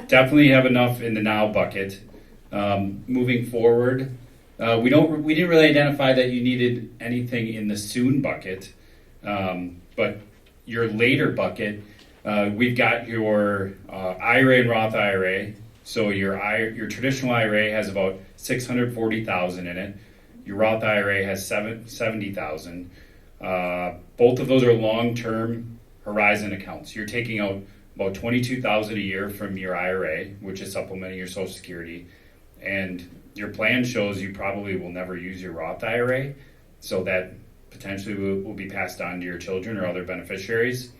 definitely have enough in the now bucket. Moving forward, we didn't really identify that you needed anything in the soon bucket, but your later bucket, we've got your IRA and Roth IRA. So your traditional IRA has about $640,000 in it. Your Roth IRA has $70,000. Both of those are long-term horizon accounts. You're taking out about $22,000 a year from your IRA, which is supplementing your Social Security, and your plan shows you probably will never use your Roth IRA, so that potentially will be passed on to your children or other beneficiaries.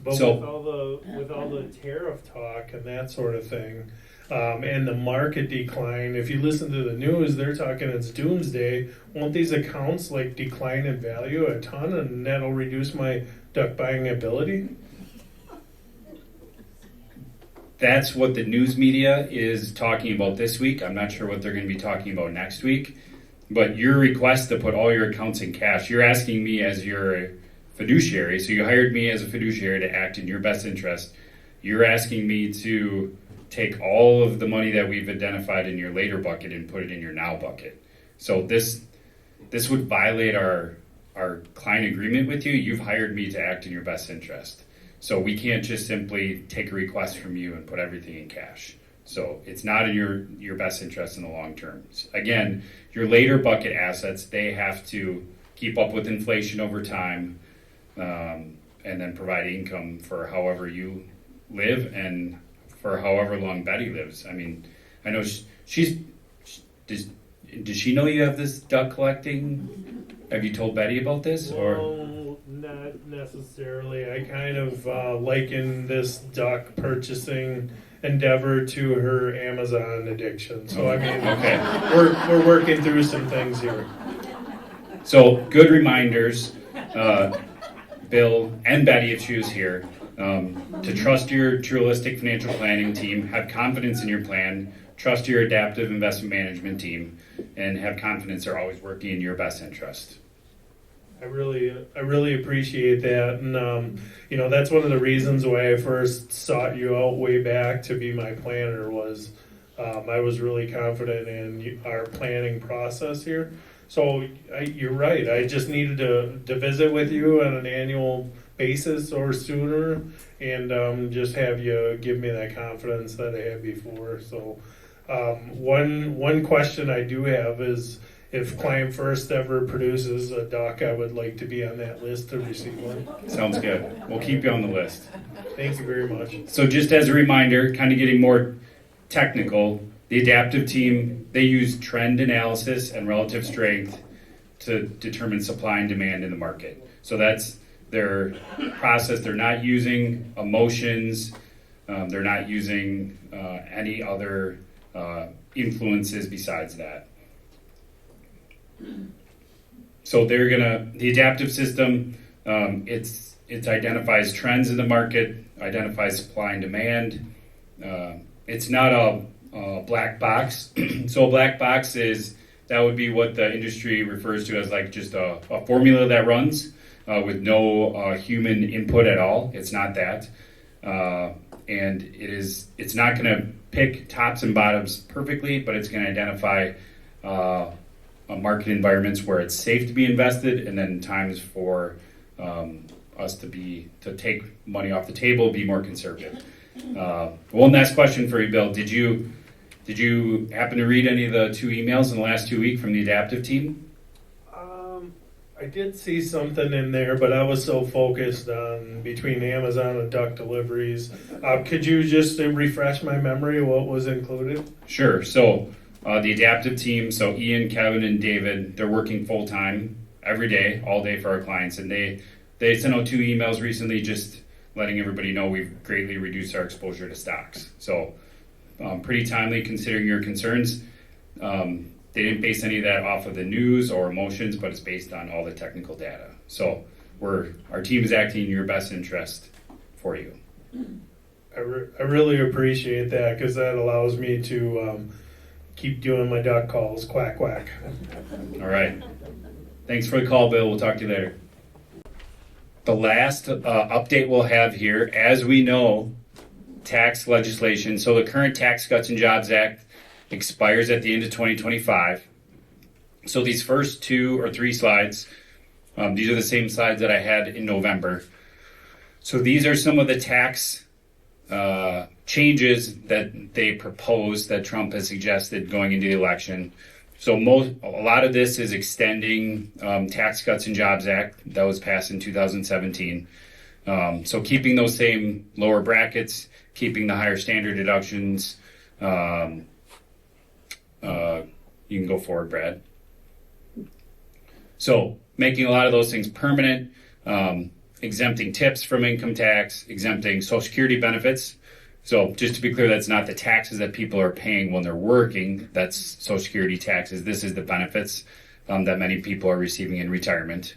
But with all the tariff talk and that sort of thing, and the market decline, if you listen to the news, they're talking it's doomsday. Won't these accounts decline in value a ton, and that'll reduce my duck buying ability? That's what the news media is talking about this week. I'm not sure what they're going to be talking about next week. But your request to put all your accounts in cash, you're asking me as your fiduciary, so you hired me as a fiduciary to act in your best interest. You're asking me to take all of the money that we've identified in your later bucket and put it in your now bucket. So this would violate our client agreement with you. You've hired me to act in your best interest. So we can't just simply take a request from you and put everything in cash. So it's not in your best interest in the long term. Again, your later bucket assets, they have to keep up with inflation over time, and then provide income for however you live and for however long Betty lives. I mean, I know does she know you have this duck collecting? Have you told Betty about this? No, not necessarily. I kind of liken this duck purchasing endeavor to her Amazon addiction. So I mean, okay. we're working through some things here. So good reminders, Bill and Betty, if she was here, to trust your TrueHolistic financial planning team, have confidence in your plan, trust your adaptive investment management team, and have confidence they're always working in your best interest. I really appreciate that, and that's one of the reasons why I first sought you out way back to be my planner. Was I was really confident in our planning process here. So you're right. I just needed to visit with you on an annual basis or sooner, and just have you give me that confidence that I had before. So one question I do have is, if Client First ever produces a duck, I would like to be on that list to receive one. Sounds good. We'll keep you on the list. Thank you very much. So just as a reminder, kind of getting more technical, the adaptive team, they use trend analysis and relative strength to determine supply and demand in the market. So that's their process. They're not using emotions. They're not using any other influences besides that. So the adaptive system, it identifies trends in the market, identifies supply and demand. It's not a black box. So a black box that would be what the industry refers to as just a formula that runs with no human input at all. It's not that. And it's not going to pick tops and bottoms perfectly, but it's going to identify market environments where it's safe to be invested, and then times for us to take money off the table, be more conservative. One last question for you, Bill. Did you happen to read any of the 2 emails in the last 2 weeks from the adaptive team? I did see something in there, but I was so focused on between Amazon and duck deliveries. Could you just refresh my memory of what was included? Sure. So the adaptive team, so Ian, Kevin, and David, they're working full-time every day, all day for our clients. And they sent out 2 emails recently just letting everybody know we've greatly reduced our exposure to stocks. So pretty timely considering your concerns. They didn't base any of that off of the news or emotions, but it's based on all the technical data. So our team is acting in your best interest for you. I really appreciate that because that allows me to keep doing my duck calls. Quack, quack. All right. Thanks for the call, Bill. We'll talk to you later. The last update we'll have here, as we know, tax legislation. So the current Tax Cuts and Jobs Act expires at the end of 2025. So these first 2 or 3 slides, these are the same slides that I had in November. So these are some of the tax changes that they proposed that Trump has suggested going into the election. So a lot of this is extending Tax Cuts and Jobs Act that was passed in 2017. So keeping those same lower brackets, keeping the higher standard deductions. You can go forward, Brad. So making a lot of those things permanent, exempting tips from income tax, exempting Social Security benefits. So just to be clear, that's not the taxes that people are paying when they're working. That's Social Security taxes. This is the benefits that many people are receiving in retirement.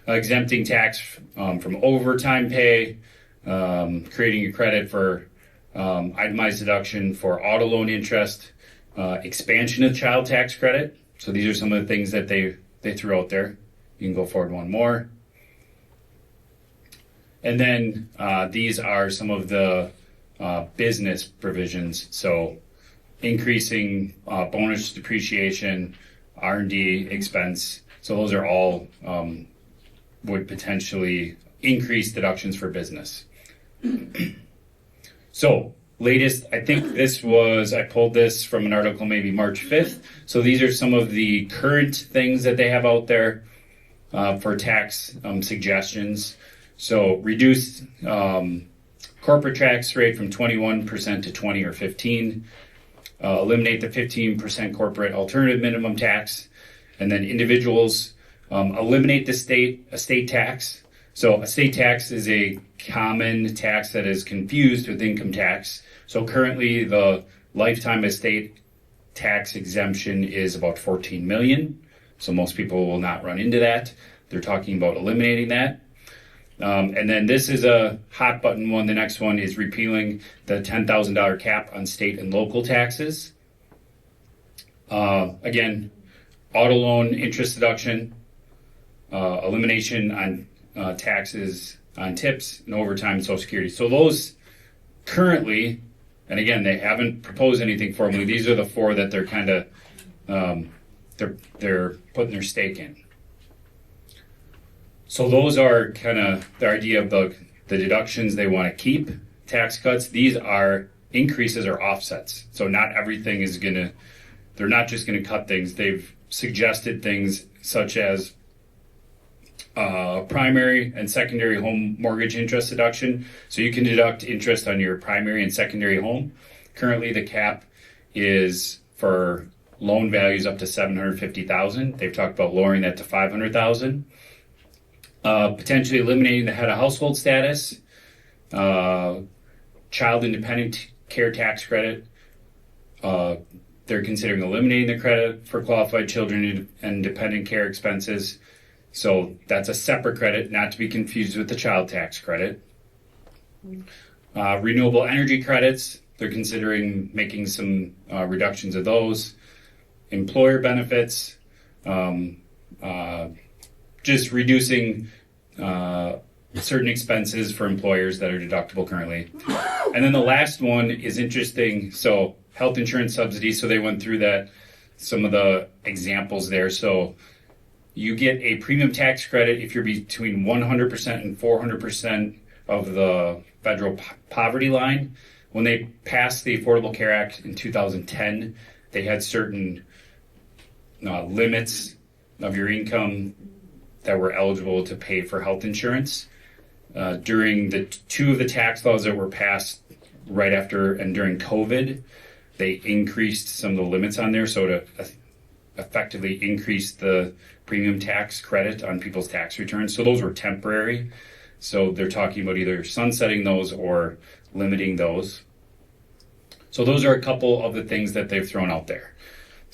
Exempting tax from overtime pay, creating a credit for itemized deduction for auto loan interest, expansion of child tax credit. So these are some of the things that they threw out there. You can go forward one more. And then these are some of the business provisions. So increasing bonus depreciation, R&D expense. So those are all would potentially increase deductions for business. So latest, I think I pulled this from an article maybe March 5th. So these are some of the current things that they have out there for tax suggestions. So reduce corporate tax rate from 21% to 20 or 15. Eliminate the 15% corporate alternative minimum tax. And then individuals, eliminate the estate tax. So estate tax is a common tax that is confused with income tax. So currently the lifetime estate tax exemption is about $14 million. So most people will not run into that. They're talking about eliminating that. And then this is a hot button one. The next one is repealing the $10,000 cap on state and local taxes. Again, auto loan interest deduction, elimination on taxes on tips and overtime Social Security. So those currently, and again, they haven't proposed anything formally. These are the 4 that they're kind of they're putting their stake in. So those are kind of the idea of the deductions they want to keep, tax cuts. These are increases or offsets. So not everything is they're not just going to cut things. They've suggested things such as primary and secondary home mortgage interest deduction. So you can deduct interest on your primary and secondary home. Currently the cap is for loan values up to $750,000. They've talked about lowering that to $500,000. Potentially eliminating the head of household status, child independent care tax credit. They're considering eliminating the credit for qualified children and dependent care expenses. So that's a separate credit, not to be confused with the child tax credit. Renewable energy credits, they're considering making some reductions of those. Employer benefits, just reducing certain expenses for employers that are deductible currently. And then the last one is interesting. So health insurance subsidies. So they went through that, some of the examples there. So you get a premium tax credit if you're between 100% and 400% of the federal poverty line. When they passed the Affordable Care Act in 2010, they had certain limits of your income that were eligible to pay for health insurance. During the 2 of the tax laws that were passed right after and during COVID, they increased some of the limits on there, so to effectively increase the premium tax credit on people's tax returns. So those were temporary. So they're talking about either sunsetting those or limiting those. So those are a couple of the things that they've thrown out there.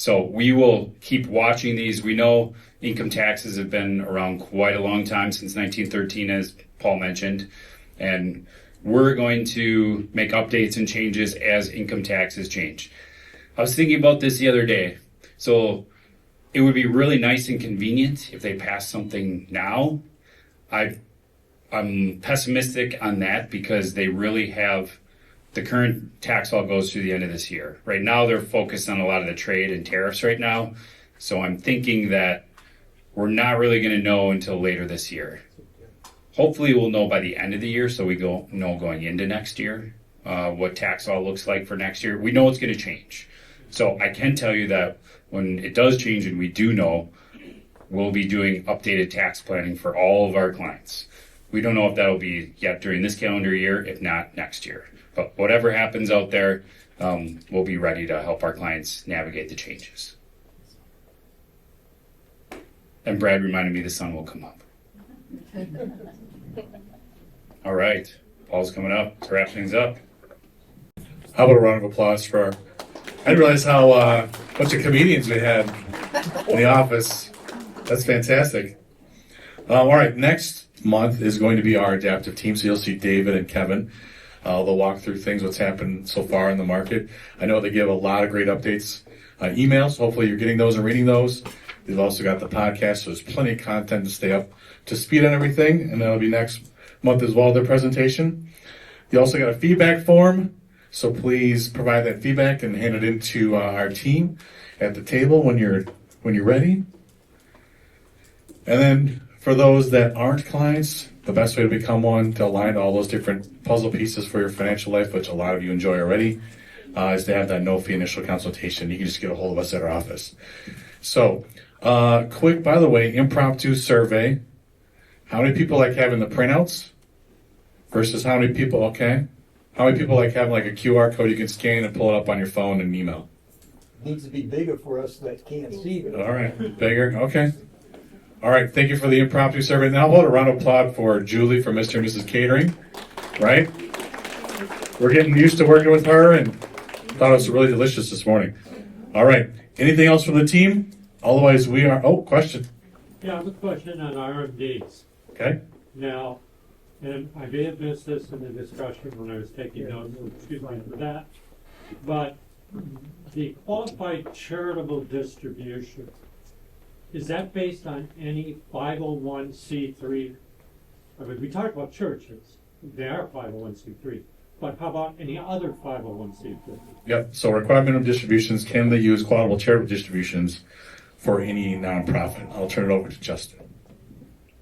So we will keep watching these. We know income taxes have been around quite a long time, since 1913, as Paul mentioned. And we're going to make updates and changes as income taxes change. I was thinking about this the other day. So it would be really nice and convenient if they passed something now. I'm pessimistic on that because they really have, the current tax law goes through the end of this year. Right now they're focused on a lot of the trade and tariffs right now. So I'm thinking that we're not really going to know until later this year. Hopefully we'll know by the end of the year, so we know going into next year what tax law looks like for next year. We know it's going to change. So I can tell you that when it does change and we do know, we'll be doing updated tax planning for all of our clients. We don't know if that'll be yet during this calendar year, if not next year. But whatever happens out there, we'll be ready to help our clients navigate the changes. And Brad reminded me the sun will come up. All right, Paul's coming up to wrap things up. How about a round of applause for our, I didn't realize how bunch of comedians we had in the office. That's fantastic. All right, next month is going to be our adaptive team. So you'll see David and Kevin. They'll walk through things, what's happened so far in the market. I know they give a lot of great updates on emails. Hopefully you're getting those and reading those. They've also got the podcast, so there's plenty of content to stay up to speed on everything. And that'll be next month as well, their presentation. You also got a feedback form. So please provide that feedback and hand it into our team at the table when you're ready. And then for those that aren't clients, the best way to become one, to align all those different puzzle pieces for your financial life, which a lot of you enjoy already, is to have that no-fee initial consultation. You can just get a hold of us at our office. So, quick, by the way, impromptu survey. How many people like having the printouts versus how many people, okay? How many people like having like a QR code you can scan and pull it up on your phone and email? Needs to be bigger for us that can't see it. All right, bigger, okay. All right, thank you for the impromptu survey. Now, how about a round of applause for Julie from Mr. and Mrs. Catering, right? We're getting used to working with her and thought it was really delicious this morning. All right, anything else from the team? Otherwise, we are, question. Yeah, I have a question on RMDs. Okay. Now, and I may have missed this in the discussion when I was taking notes, so excuse me for that, but the qualified charitable distribution, is that based on any 501c3? I mean, we talked about churches. They are 501c3. But how about any other 501c3? Yep, so required minimum distributions, can they use qualified charitable distributions for any nonprofit? I'll turn it over to Justin.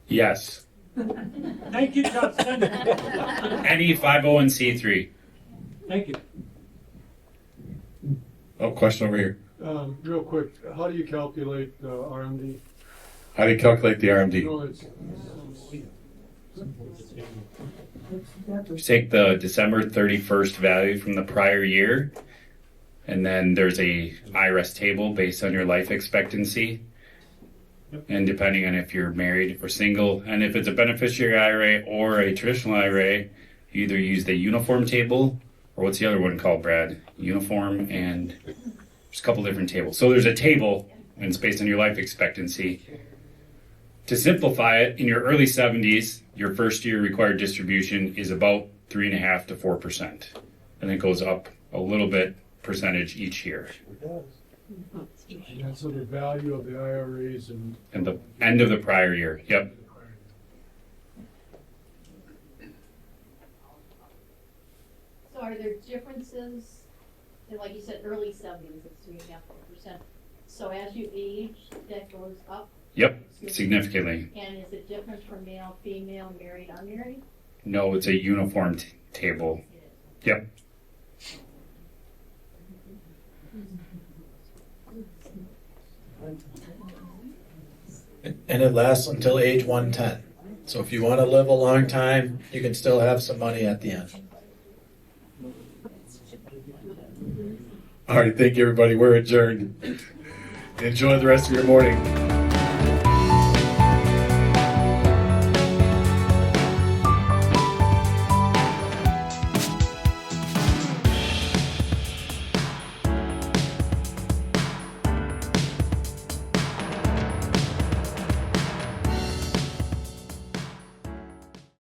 Yes. Thank you, Justin. Any 501c3. Thank you. Oh, question over here. Real quick, how do you calculate RMD? How do you calculate the RMD? No, it's, You take the December 31st value from the prior year, and then there's a IRS table based on your life expectancy. And depending on if you're married or single, and if it's a beneficiary IRA or a traditional IRA, you either use the uniform table, or what's the other one called, Brad? Uniform, and there's a couple different tables. So there's a table, and it's based on your life expectancy. To simplify it, in your early 70s, your first year required distribution is about 3.5% to 4%. And it goes up a little bit percentage each year. and so the value of the IRAs and And the end of the prior year. Yep. So are there differences, like you said, early 70s, it's 3.5%. So as you age, that goes up? Yep, significantly. And is it different from male, female, married, unmarried? No, it's a uniform table. Yep. And it lasts until age 110. So if you want to live a long time, you can still have some money at the end. All right, thank you, everybody. We're adjourned. Enjoy the rest of your morning.